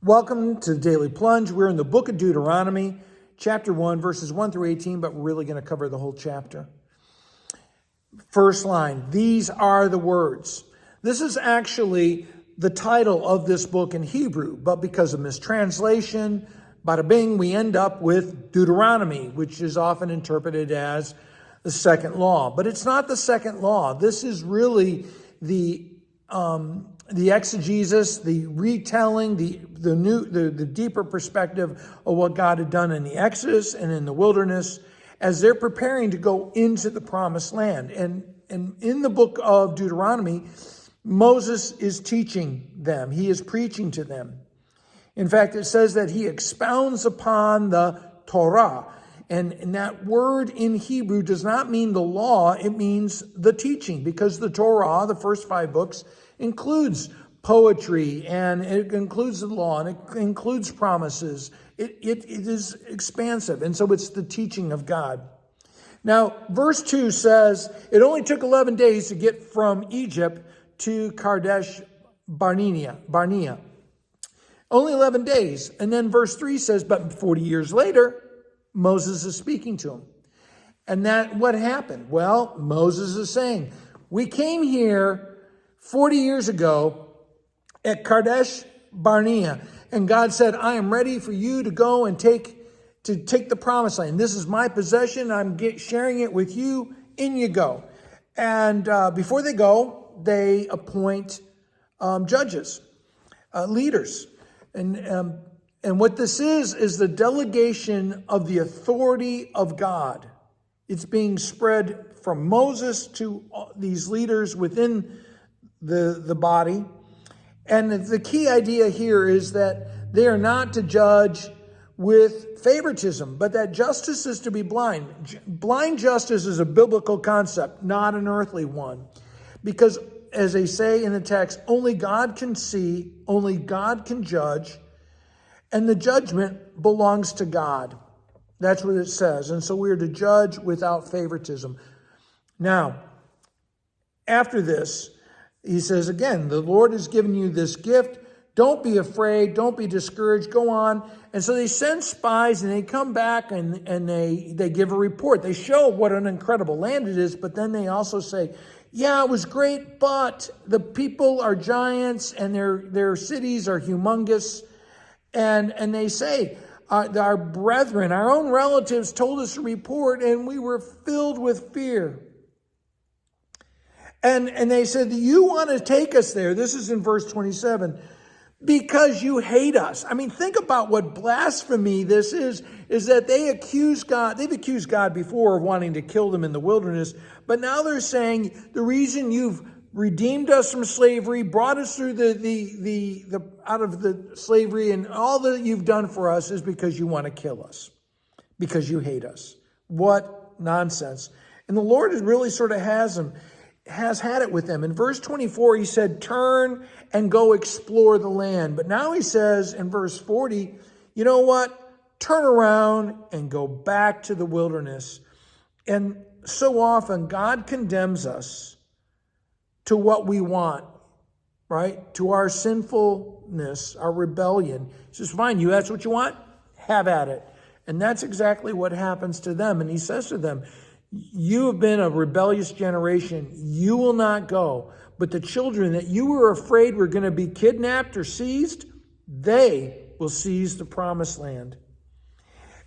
Welcome to the Daily Plunge. We're in the book of Deuteronomy, chapter 1, verses 1 through 18, but we're really going to cover the whole chapter. First line, these are the words. This is actually the title of this book in Hebrew, but because of mistranslation, bada bing, we end up with Deuteronomy, which is often interpreted as the second law. But it's not the second law. This is really the exegesis, the retelling, the deeper perspective of what God had done in the Exodus and in the wilderness as they're preparing to go into the promised land. And in the book of Deuteronomy, Moses is teaching them. He is preaching to them. In fact, it says that he expounds upon the Torah. And that word in Hebrew does not mean the law, it means the teaching, because the Torah, the first 5 books, includes poetry, and it includes the law, and it includes promises. It is expansive, and so it's the teaching of God. Now, verse 2 says, it only took 11 days to get from Egypt to Kadesh Barnea. Only 11 days. And then verse 3 says, but 40 years later, Moses is speaking to him. And that what happened? Well, Moses is saying, we came here 40 years ago at Kadesh Barnea, and God said, I am ready for you to go and take the promised land. This is my possession. I'm sharing it with you. In you go. And before they go, they appoint judges, leaders. And what this is the delegation of the authority of God. It's being spread from Moses to these leaders within the body. And the key idea here is that they are not to judge with favoritism, but that justice is to be blind. Blind justice is a biblical concept, not an earthly one. Because as they say in the text, only God can see, only God can judge, and the judgment belongs to God. That's what it says. And so we are to judge without favoritism. Now, after this, he says again, the Lord has given you this gift. Don't be afraid. Don't be discouraged. Go on. And so they send spies and they come back and they give a report. They show what an incredible land it is, but then they also say, yeah, it was great, but the people are giants and their cities are humongous. And they say, our brethren, our own relatives told us a report and we were filled with fear. And they said, you want to take us there. This is in verse 27, because you hate us. I mean, think about what blasphemy this is that they accuse God. They've accused God before of wanting to kill them in the wilderness. But now they're saying the reason you've redeemed us from slavery, brought us through the out of the slavery, and all that you've done for us is because you want to kill us, because you hate us. What nonsense. And the Lord really sort of has had it with them. In verse 24, he said, turn and go explore the land. But now he says in verse 40, you know what? Turn around and go back to the wilderness. And so often God condemns us to what we want, right? To our sinfulness, our rebellion. He says, fine, that's what you want? Have at it. And that's exactly what happens to them. And he says to them, you have been a rebellious generation. You will not go. But the children that you were afraid were going to be kidnapped or seized, they will seize the promised land.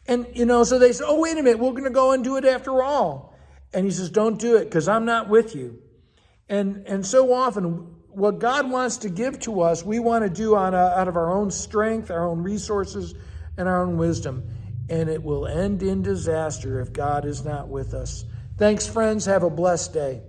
And, so they say, oh, wait a minute, we're going to go and do it after all. And he says, don't do it because I'm not with you. And so often what God wants to give to us, we want to do out of our own strength, our own resources, and our own wisdom. And it will end in disaster if God is not with us. Thanks, friends. Have a blessed day.